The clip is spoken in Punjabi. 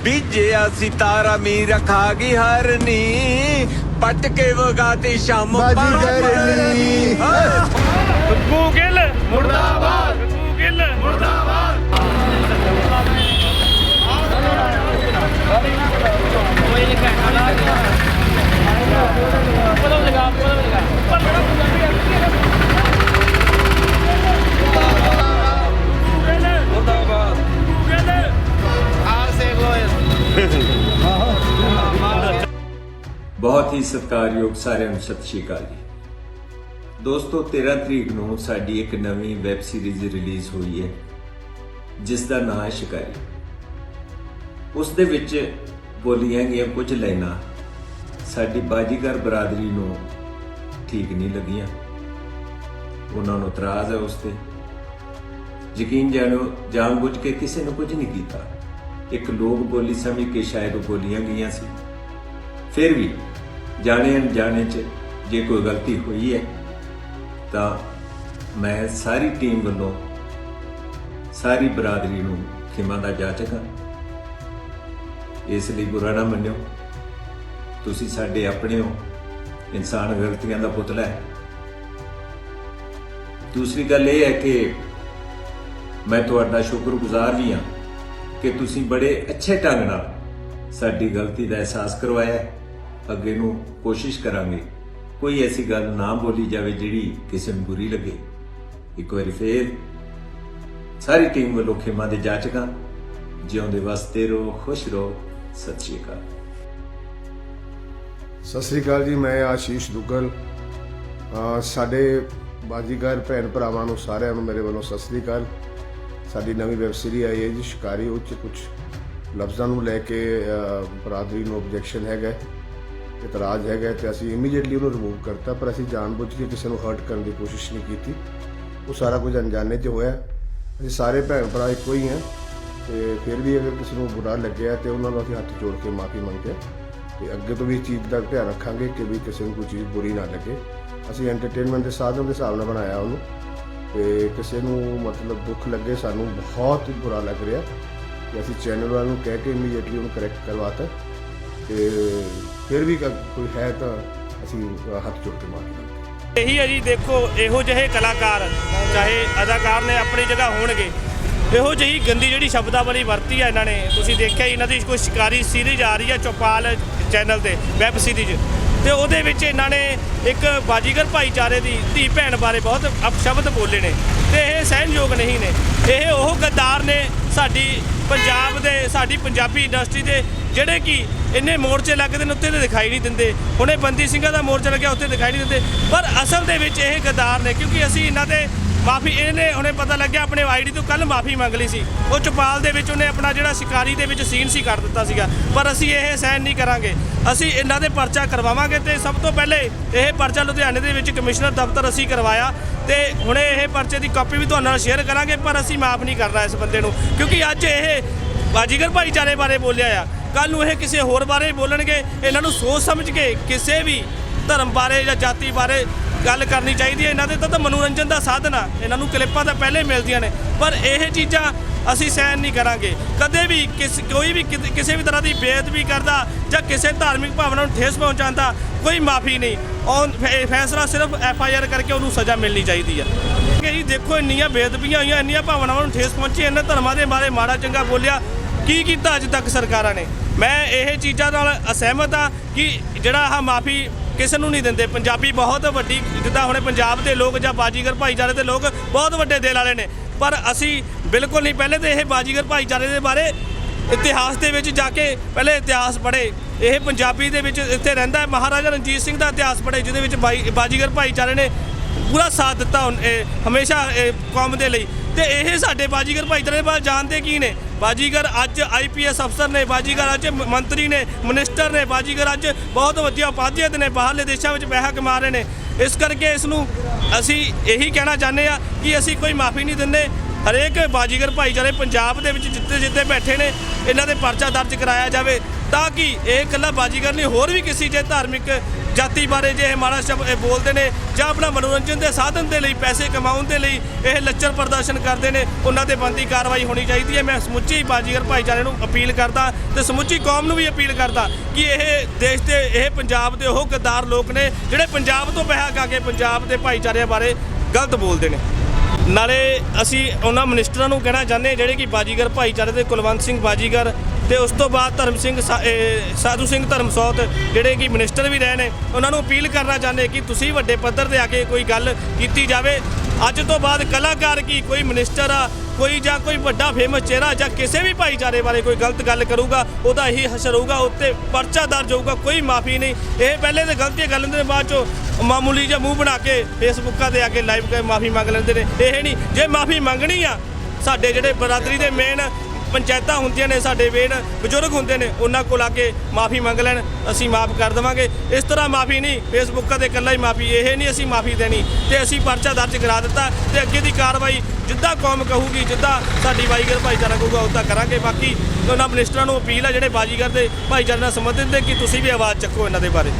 बीजिया सितारा मीरा खागी हरनी पट के वगाती शाम गूगल मुर्दाबाद गूगल मुर्दाबाद बहुत ही सत्कारयोग सारिਆਂ ਨੂੰ ਸਤਿ ਸ਼੍ਰੀ ਅਕਾਲ ਜੀ ਦੋਸਤੋ 13 ਤਰੀਕ ਨੂੰ ਸਾਡੀ ਇੱਕ ਨਵੀਂ ਵੈਬ ਸੀਰੀਜ਼ ਰਿਲੀਜ਼ ਹੋਈ ਹੈ ਜਿਸ ਦਾ ਨਾਮ ਹੈ ਸ਼ਿਕਾਰੀ। ਉਸ ਦੇ ਵਿੱਚ ਬੋਲੀਆਂ ਗਈਆਂ ਕੁਝ ਲਾਈਨਾਂ ਸਾਡੀ ਬਾਜੀਗਰ ਬਰਾਦਰੀ ਨੂੰ ਠੀਕ ਨਹੀਂ ਲੱਗੀਆਂ। ਉਹਨਾਂ ਨੂੰ ਇਤਰਾਜ਼ ਹੈ ਉਸ ਤੇ। ਯਕੀਨ ਜਾਣੋ ਜਾਣਬੁੱਝ ਕੇ ਕਿਸੇ ਨੇ ਕੁਝ ਨਹੀਂ ਕੀਤਾ। ਇੱਕ ਲੋਕ ਬੋਲੀ ਸਮਝ ਕੇ ਸ਼ਾਇਦ ਉਹ ਬੋਲੀਆਂ ਗਈਆਂ ਸੀ। ਫਿਰ ਵੀ ਜਾਣੇ ਅਣਜਾਣੇ 'ਚ ਜੇ ਕੋਈ ਗਲਤੀ ਹੋਈ ਹੈ ਤਾਂ ਮੈਂ ਸਾਰੀ ਟੀਮ ਵੱਲੋਂ ਸਾਰੀ ਬਰਾਦਰੀ ਨੂੰ ਖਿਮਾ ਦਾ ਜਾਚਕ ਹਾਂ। ਇਸ ਲਈ ਬੁਰਾ ਨਾ ਮੰਨਿਓ, ਤੁਸੀਂ ਸਾਡੇ ਆਪਣੇ ਹੋ। ਇਨਸਾਨ ਗਲਤੀਆਂ ਦਾ ਪੁਤਲਾ ਹੈ। ਦੂਸਰੀ ਗੱਲ ਇਹ ਹੈ ਕਿ ਮੈਂ ਤੁਹਾਡਾ ਸ਼ੁਕਰਗੁਜ਼ਾਰ ਵੀ ਹਾਂ ਕਿ ਤੁਸੀਂ ਬੜੇ ਅੱਛੇ ਢੰਗ ਨਾਲ ਸਾਡੀ ਗਲਤੀ ਦਾ ਅਹਿਸਾਸ ਕਰਵਾਇਆ ਹੈ। ਅੱਗੇ ਨੂੰ ਕੋਸ਼ਿਸ਼ ਕਰਾਂਗੇ ਕੋਈ ਐਸੀ ਗੱਲ ਨਾ ਬੋਲੀ ਜਾਵੇ ਜਿਹੜੀ ਕਿਸੇ ਨੂੰ ਬੁਰੀ ਲੱਗੇ। ਇੱਕ ਵਾਰੀ ਫੇਰ ਸਾਰੀ ਟੀਮ ਵੱਲੋਂ ਖਿਮਾ ਦੇ ਜਾਚਕਾਂ ਜਿਉਂਦੇ ਵਸਦੇ ਰਹੋ, ਖੁਸ਼ ਰਹੋ। ਸਤਿ ਸ਼੍ਰੀ ਅਕਾਲ। ਸਤਿ ਸ਼੍ਰੀ ਅਕਾਲ ਜੀ, ਮੈਂ ਆਸ਼ੀਸ਼ ਦੁੱਗਲ। ਸਾਡੇ ਬਾਜੀਗਰ ਭੈਣ ਭਰਾਵਾਂ ਨੂੰ ਸਾਰਿਆਂ ਨੂੰ ਮੇਰੇ ਵੱਲੋਂ ਸਤਿ ਸ਼੍ਰੀ ਅਕਾਲ। ਸਾਡੀ ਨਵੀਂ ਵੈਬ ਸੀਰੀਜ਼ ਆਈ ਹੈ ਜੀ ਸ਼ਿਕਾਰੀ। ਉਹ 'ਚ ਕੁਝ ਲਫ਼ਜ਼ਾਂ ਨੂੰ ਲੈ ਕੇ ਬਰਾਦਰੀ ਨੂੰ ਓਬਜੈਕਸ਼ਨ ਹੈਗਾ, ਇਤਰਾਜ਼ ਹੈਗਾ ਤੇ ਅਸੀਂ ਇਮੀਡੀਏਟਲੀ ਉਹਨੂੰ ਰਿਮੂਵ ਕਰਤਾ। ਪਰ ਅਸੀਂ ਜਾਣਬੁੱਝ ਕੇ ਕਿਸੇ ਨੂੰ ਹਰਟ ਕਰਨ ਦੀ ਕੋਸ਼ਿਸ਼ ਨਹੀਂ ਕੀਤੀ। ਉਹ ਸਾਰਾ ਕੁਝ ਅਣਜਾਣੇ 'ਚ ਹੋਇਆ। ਅਸੀਂ ਸਾਰੇ ਭੈਣ ਭਰਾ ਇੱਕੋ ਹੀ ਹਾਂ ਤੇ ਫਿਰ ਵੀ ਅਗਰ ਕਿਸੇ ਨੂੰ ਬੁਰਾ ਲੱਗਿਆ ਤੇ ਉਹਨਾਂ ਨੂੰ ਅਸੀਂ ਹੱਥ ਜੋੜ ਕੇ ਮਾਫੀ ਮੰਗਦੇ ਤੇ ਅੱਗੇ ਤੋਂ ਵੀ ਇਸ ਚੀਜ਼ ਦਾ ਧਿਆਨ ਰੱਖਾਂਗੇ ਕਿ ਵੀ ਕਿਸੇ ਨੂੰ ਕੋਈ ਚੀਜ਼ ਬੁਰੀ ਨਾ ਲੱਗੇ। ਅਸੀਂ ਐਂਟਰਟੇਨਮੈਂਟ ਦੇ ਸਾਧਨ ਦੇ ਹਿਸਾਬ ਨਾਲ ਬਣਾਇਆ ਉਹਨੂੰ ਤੇ ਕਿਸੇ ਨੂੰ ਮਤਲਬ ਦੁੱਖ ਲੱਗੇ ਸਾਨੂੰ ਬਹੁਤ ਬੁਰਾ ਲੱਗ ਰਿਹਾ ਕਿ ਅਸੀਂ ਚੈਨਲ ਵਾਲਿਆਂ ਨੂੰ ਕਹਿ ਕੇ ਇਮੀਡੀਏਟਲੀ ਉਹਨੂੰ ਕਰੈਕਟ ਕਰਵਾਤਾ ਤੇ ਫਿਰ ਵੀ ਕੋਈ ਹੈ ਤਾਂ ਅਸੀਂ ਹੱਥ ਜੋੜ ਕੇ ਮਾਫੀ ਮੰਗਦੇ। ਇਹੀ ਹੈ ਜੀ, ਦੇਖੋ ਇਹੋ ਜਿਹੇ ਕਲਾਕਾਰ ਚਾਹੇ ਅਦਾਕਾਰ ਨੇ ਆਪਣੀ ਜਗ੍ਹਾ ਹੋਣਗੇ, ਇਹੋ ਜਿਹੀ ਗੰਦੀ ਜਿਹੜੀ ਸ਼ਬਦਾਵਲੀ ਵਰਤੀ ਹੈ ਇਹਨਾਂ ਨੇ। ਤੁਸੀਂ ਦੇਖਿਆ ਇਹਨਾਂ ਦੀ ਕੋਈ ਸ਼ਿਕਾਰੀ ਸੀਰੀਜ਼ ਆ ਰਹੀ ਹੈ ਚੌਪਾਲ ਚੈਨਲ ਤੇ ਵੈਬ ਸੀਰੀਜ਼, ਤੇ ਉਹਦੇ ਵਿੱਚ ਇਹਨਾਂ ਨੇ ਇੱਕ ਬਾਜੀਗਰ ਭਾਈਚਾਰੇ ਦੀ ਧੀ ਭੈਣ ਬਾਰੇ ਬਹੁਤ ਅਪਸ਼ਬਦ ਬੋਲੇ ਨੇ ਤੇ ਇਹ ਸਹਿਣਯੋਗ ਨਹੀਂ ਨੇ। ਇਹ ਉਹ ਗੱਦਾਰ ਨੇ ਸਾਡੀ ਪੰਜਾਬੀ ਇੰਡਸਟਰੀ ਦੇ ਜਿਹੜੇ ਕਿ ਇੰਨੇ ਮੋਰਚੇ ਲੱਗਦੇ ਨੇ ਉੱਤੇ ਤੇ ਦਿਖਾਈ ਨਹੀਂ ਦਿੰਦੇ। ਹੁਣੇ ਬੰਦੀ ਸਿੰਘਾਂ ਦਾ ਮੋਰਚਾ ਲੱਗਿਆ ਉੱਤੇ ਦਿਖਾਈ ਨਹੀਂ ਦਿੰਦੇ, ਪਰ ਅਸਲ ਦੇ ਵਿੱਚ ਇਹ ਗੱਦਾਰ ਨੇ ਕਿਉਂਕਿ ਅਸੀਂ ਇਹਨਾਂ ਦੇ ਮਾਫੀ ਇਹਨੇ ਹੁਣੇ ਪਤਾ ਲੱਗਿਆ ਆਪਣੇ ਆਈਡੀ ਤੋਂ ਕੱਲ ਮਾਫੀ ਮੰਗ ਲਈ ਸੀ। ਉਹ ਚੌਪਾਲ ਦੇ ਵਿੱਚ ਉਹਨੇ ਆਪਣਾ ਜਿਹੜਾ ਸ਼ਿਕਾਰੀ ਦੇ ਵਿੱਚ ਸੀਨ ਸੀ ਕਰ ਦਿੱਤਾ ਸੀਗਾ, ਪਰ ਅਸੀਂ ਇਹ ਸਹਿਣ ਨਹੀਂ ਕਰਾਂਗੇ। ਅਸੀਂ ਇਹਨਾਂ ਦੇ ਪਰਚਾ ਕਰਵਾਵਾਂਗੇ ਤੇ ਸਭ ਤੋਂ ਪਹਿਲੇ ਇਹ ਪਰਚਾ ਲੁਧਿਆਣੇ ਦੇ ਵਿੱਚ ਕਮਿਸ਼ਨਰ ਦਫ਼ਤਰ ਅਸੀਂ ਕਰਵਾਇਆ ਤੇ ਹੁਣੇ ਇਹ ਪਰਚੇ ਦੀ ਕਾਪੀ ਵੀ ਤੁਹਾਡੇ ਨਾਲ ਸ਼ੇਅਰ ਕਰਾਂਗੇ। ਪਰ ਅਸੀਂ ਮਾਫ ਨਹੀਂ ਕਰਨਾ ਇਸ ਬੰਦੇ ਨੂੰ ਕਿਉਂਕਿ ਅੱਜ ਇਹ ਬਾਜੀਗਰ ਭਾਈਚਾਰੇ ਬਾਰੇ ਬੋਲਿਆ ਆ, ਕੱਲ ਨੂੰ ਇਹ ਕਿਸੇ ਹੋਰ ਬਾਰੇ ਬੋਲਣਗੇ। ਇਹਨਾਂ ਨੂੰ ਸੋਚ ਸਮਝ ਕੇ ਕਿਸੇ ਵੀ ਧਰਮ ਬਾਰੇ ਜਾਂ ਜਾਤੀ ਬਾਰੇ ਗੱਲ ਕਰਨੀ ਚਾਹੀਦੀ ਹੈ। ਇਹਨਾਂ ਦੇ ਤਾਂ ਮਨੋਰੰਜਨ ਦਾ ਸਾਧਨ ਆ, ਇਹਨਾਂ ਨੂੰ ਕਲਿੱਪਾਂ ਤਾਂ ਪਹਿਲੇ ਮਿਲਦੀਆਂ ਨੇ, ਪਰ ਇਹ ਚੀਜ਼ਾਂ ਅਸੀਂ ਸਹਿਣ ਨਹੀਂ ਕਰਾਂਗੇ। ਕਦੇ ਵੀ ਕੋਈ ਵੀ ਕਿਸੇ ਵੀ ਤਰ੍ਹਾਂ ਦੀ ਬੇਅਦਬੀ ਕਰਦਾ ਜਾਂ ਕਿਸੇ ਧਾਰਮਿਕ ਭਾਵਨਾ ਨੂੰ ਠੇਸ ਪਹੁੰਚਾਉਂਦਾ ਕੋਈ ਮਾਫੀ ਨਹੀਂ। ਉਹ ਫੈਸਲਾ ਸਿਰਫ FIR ਕਰਕੇ ਉਹਨੂੰ ਸਜ਼ਾ ਮਿਲਣੀ ਚਾਹੀਦੀ ਆ। ਕਿ ਜੀ ਦੇਖੋ ਇੰਨੀਆਂ ਬੇਅਦਬੀਆਂ ਹੋਈਆਂ, ਇੰਨੀਆਂ ਭਾਵਨਾਵਾਂ ਨੂੰ ਠੇਸ ਪਹੁੰਚੀ, ਇਹਨਾਂ ਧਰਮਾਂ ਦੇ ਬਾਰੇ ਮਾੜਾ ਚੰਗਾ ਬੋਲਿਆ, ਕੀ ਕੀਤਾ ਅੱਜ ਤੱਕ ਸਰਕਾਰਾਂ ਨੇ। ਮੈਂ ਇਹ ਚੀਜ਼ਾਂ ਨਾਲ ਅਸਹਿਮਤ ਹਾਂ ਕਿ ਜਿਹੜਾ ਆਹ ਮਾਫੀ ਕਿਸੇ ਨੂੰ ਨਹੀਂ ਦਿੰਦੇ। ਪੰਜਾਬੀ ਬਹੁਤ ਵੱਡੀ, ਜਿੱਦਾਂ ਹੁਣੇ ਪੰਜਾਬ ਦੇ ਲੋਕ ਜਾਂ ਬਾਜੀਗਰ ਭਾਈਚਾਰੇ ਦੇ ਲੋਕ ਬਹੁਤ ਵੱਡੇ ਦਿਲ ਵਾਲੇ ਨੇ, ਪਰ ਅਸੀਂ ਬਿਲਕੁਲ ਨਹੀਂ। ਪਹਿਲੇ ਤਾਂ ਇਹ ਬਾਜੀਗਰ ਭਾਈਚਾਰੇ ਦੇ ਬਾਰੇ ਇਤਿਹਾਸ ਦੇ ਵਿੱਚ ਜਾ ਕੇ ਪਹਿਲੇ ਇਤਿਹਾਸ ਪੜ੍ਹੇ। ਇਹ ਪੰਜਾਬੀ ਦੇ ਵਿੱਚ ਇੱਥੇ ਰਹਿੰਦਾ ਹੈ, ਮਹਾਰਾਜਾ ਰਣਜੀਤ ਸਿੰਘ ਦਾ ਇਤਿਹਾਸ ਪੜ੍ਹੇ ਜਿਹਦੇ ਵਿੱਚ ਬਾਜੀਗਰ ਭਾਈਚਾਰੇ ਨੇ ਪੂਰਾ ਸਾਥ ਦਿੱਤਾ ਹਮੇਸ਼ਾ ਕੌਮ ਦੇ ਲਈ। ਤੇ ਇਹ ਸਾਡੇ ਬਾਜੀਗਰ ਭਾਈਚਾਰੇ ਦੇ ਬਾਰੇ ਜਾਣਦੇ ਕੀ ਨੇ। ਬਾਜੀਗਰ ਅੱਜ IPS ਅਫਸਰ ਨੇ, ਬਾਜੀਗਰ ਅੱਜ ਮੰਤਰੀ ਨੇ, ਮਿਨਿਸਟਰ ਨੇ, ਬਾਜੀਗਰ ਅੱਜ ਬਹੁਤ ਵਧੀਆ ਉਪਾਧਿਆਤ ਨੇ, ਬਾਹਰਲੇ ਦੇਸ਼ਾਂ ਵਿੱਚ ਪੈਸਾ ਕਮਾ ਰਹੇ ਨੇ। ਇਸ ਕਰਕੇ ਇਸ ਨੂੰ ਅਸੀਂ ਇਹੀ ਕਹਿਣਾ ਚਾਹੁੰਦੇ ਹਾਂ ਕਿ ਅਸੀਂ ਕੋਈ ਮਾਫੀ ਨਹੀਂ ਦਿੰਦੇ। ਹਰੇਕ ਬਾਜੀਗਰ ਭਾਈਚਾਰੇ ਪੰਜਾਬ ਦੇ ਵਿੱਚ ਜਿੱਥੇ ਬੈਠੇ ਨੇ ਇਹਨਾਂ ਦੇ ਪਰਚਾ ਦਰਜ ਕਰਾਇਆ ਜਾਵੇ ਤਾਂ ਕਿ ਇਹ ਇਕੱਲਾ ਬਾਜੀਗਰ ਨਹੀਂ, ਹੋਰ ਵੀ ਕਿਸੇ ਜੇ ਧਾਰਮਿਕ ਜਾਤੀ ਬਾਰੇ ਜੇ ਇਹ ਮਾੜਾ ਸ਼ਬਦ ਇਹ ਬੋਲਦੇ ਨੇ ਜਾਂ ਆਪਣਾ ਮਨੋਰੰਜਨ ਦੇ ਸਾਧਨ ਦੇ ਲਈ, ਪੈਸੇ ਕਮਾਉਣ ਦੇ ਲਈ ਇਹ ਲੱਚਰ ਪ੍ਰਦਰਸ਼ਨ ਕਰਦੇ ਨੇ, ਉਹਨਾਂ ਤੇ ਬਣਦੀ ਕਾਰਵਾਈ ਹੋਣੀ ਚਾਹੀਦੀ ਹੈ। ਮੈਂ ਸਮੁੱਚੀ ਬਾਜੀਗਰ ਭਾਈਚਾਰੇ ਨੂੰ ਅਪੀਲ ਕਰਦਾ ਤੇ ਸਮੁੱਚੀ ਕੌਮ ਨੂੰ ਵੀ ਅਪੀਲ ਕਰਦਾ ਕਿ ਇਹ ਦੇਸ਼ ਦੇ, ਇਹ ਪੰਜਾਬ ਦੇ ਉਹ ਗੱਦਾਰ ਲੋਕ ਨੇ ਜਿਹੜੇ ਪੰਜਾਬ ਤੋਂ ਪੈਸਾ ਖਾ ਕੇ ਪੰਜਾਬ ਦੇ ਭਾਈਚਾਰਿਆਂ ਬਾਰੇ ਗਲਤ ਬੋਲਦੇ ਨੇ। ਨਾਲੇ ਅਸੀਂ ਉਹਨਾਂ ਮਿਨਿਸਟਰਾਂ ਨੂੰ ਕਹਿਣਾ ਚਾਹੁੰਦੇ ਜਿਹੜੇ ਕਿ ਬਾਜੀਗਰ ਭਾਈਚਾਰੇ ਦੇ ਕੁਲਵੰਤ ਸਿੰਘ ਬਾਜੀਗਰ ਤੇ ਉਸ ਤੋਂ ਬਾਅਦ ਧਰਮ ਸਿੰਘ ਸਾਧੂ ਸਿੰਘ ਧਰਮਸੋਤ ਜਿਹੜੇ ਕਿ ਮਿਨਿਸਟਰ ਵੀ ਰਹੇ ਨੇ, ਉਹਨਾਂ ਨੂੰ ਅਪੀਲ ਕਰਨਾ ਚਾਹੁੰਦੇ ਕਿ ਤੁਸੀਂ ਵੱਡੇ ਪੱਧਰ ਤੇ ਆ ਕੇ ਕੋਈ ਗੱਲ ਕੀਤੀ ਜਾਵੇ। ਅੱਜ ਤੋਂ ਬਾਅਦ ਕਲਾਕਾਰ ਕੀ ਕੋਈ ਮਿਨਿਸਟਰ ਆ ਕੋਈ ਜਾਂ ਕੋਈ ਵੱਡਾ ਫੇਮਸ ਚਿਹਰਾ ਜਾਂ ਕਿਸੇ ਵੀ ਭਾਈਚਾਰੇ ਬਾਰੇ ਕੋਈ ਗਲਤ ਗੱਲ ਕਰੂਗਾ ਉਹਦਾ ਇਹੀ ਹਸ਼ਰ ਹੋਊਗਾ, ਉੱਤੇ ਪਰਚਾ ਦਰਜ ਹੋਊਗਾ, ਕੋਈ ਮਾਫੀ ਨਹੀਂ। ਇਹ ਪਹਿਲੇ ਤਾਂ ਗਲਤੀਆਂ ਕਰ ਲੈਂਦੇ ਨੇ, ਬਾਅਦ ਚੋਂ ਮਾਮੂਲੀ ਜਿਹਾ ਮੂੰਹ ਬਣਾ ਕੇ ਫੇਸਬੁੱਕਾਂ ਤੇ ਆ ਕੇ ਲਾਈਵ ਕਰ ਮਾਫੀ ਮੰਗ ਲੈਂਦੇ ਨੇ। ਇਹ ਨਹੀਂ, ਜੇ ਮਾਫੀ ਮੰਗਣੀ ਆ ਸਾਡੇ ਜਿਹੜੇ ਬਰਾਦਰੀ ਦੇ ਮੇਨ ਪੰਚਾਇਤਾਂ ਹੁੰਦੀਆਂ ਨੇ, ਸਾਡੇ ਮੇਨ ਬਜ਼ੁਰਗ ਹੁੰਦੇ ਨੇ, ਉਹਨਾਂ ਕੋਲ ਆ ਕੇ ਮਾਫੀ ਮੰਗ ਲੈਣ, ਅਸੀਂ ਮਾਫ ਕਰ ਦੇਵਾਂਗੇ। ਇਸ ਤਰ੍ਹਾਂ ਮਾਫੀ ਨਹੀਂ, ਫੇਸਬੁੱਕਾਂ ਤੇ ਇਕੱਲਾ ਹੀ ਮਾਫੀ, ਇਹ ਨਹੀਂ ਅਸੀਂ ਮਾਫੀ ਦੇਣੀ। ਤੇ ਅਸੀਂ ਪਰਚਾ ਦਰਜ ਕਰਾ ਦਿੱਤਾ ਤੇ ਅੱਗੇ ਦੀ ਕਾਰਵਾਈ ਜਿੱਦਾਂ ਕੌਮ ਕਹੂਗੀ, ਜਿੱਦਾਂ ਸਾਡੀ ਬਾਜੀਗਰ ਭਾਈਚਾਰਾ ਕਹੂਗਾ ਉੱਦਾਂ ਕਰਾਂਗੇ। ਬਾਕੀ ਉਹਨਾਂ ਮਿਨਿਸਟਰਾਂ ਨੂੰ ਅਪੀਲ ਆ ਜਿਹੜੇ ਬਾਜੀਗਰ ਦੇ ਭਾਈਚਾਰੇ ਨਾਲ ਸੰਬੰਧਿਤ ਨੇ ਕਿ ਤੁਸੀਂ ਵੀ ਆਵਾਜ਼ ਚੱਕੋ ਇਹਨਾਂ ਦੇ ਬਾਰੇ।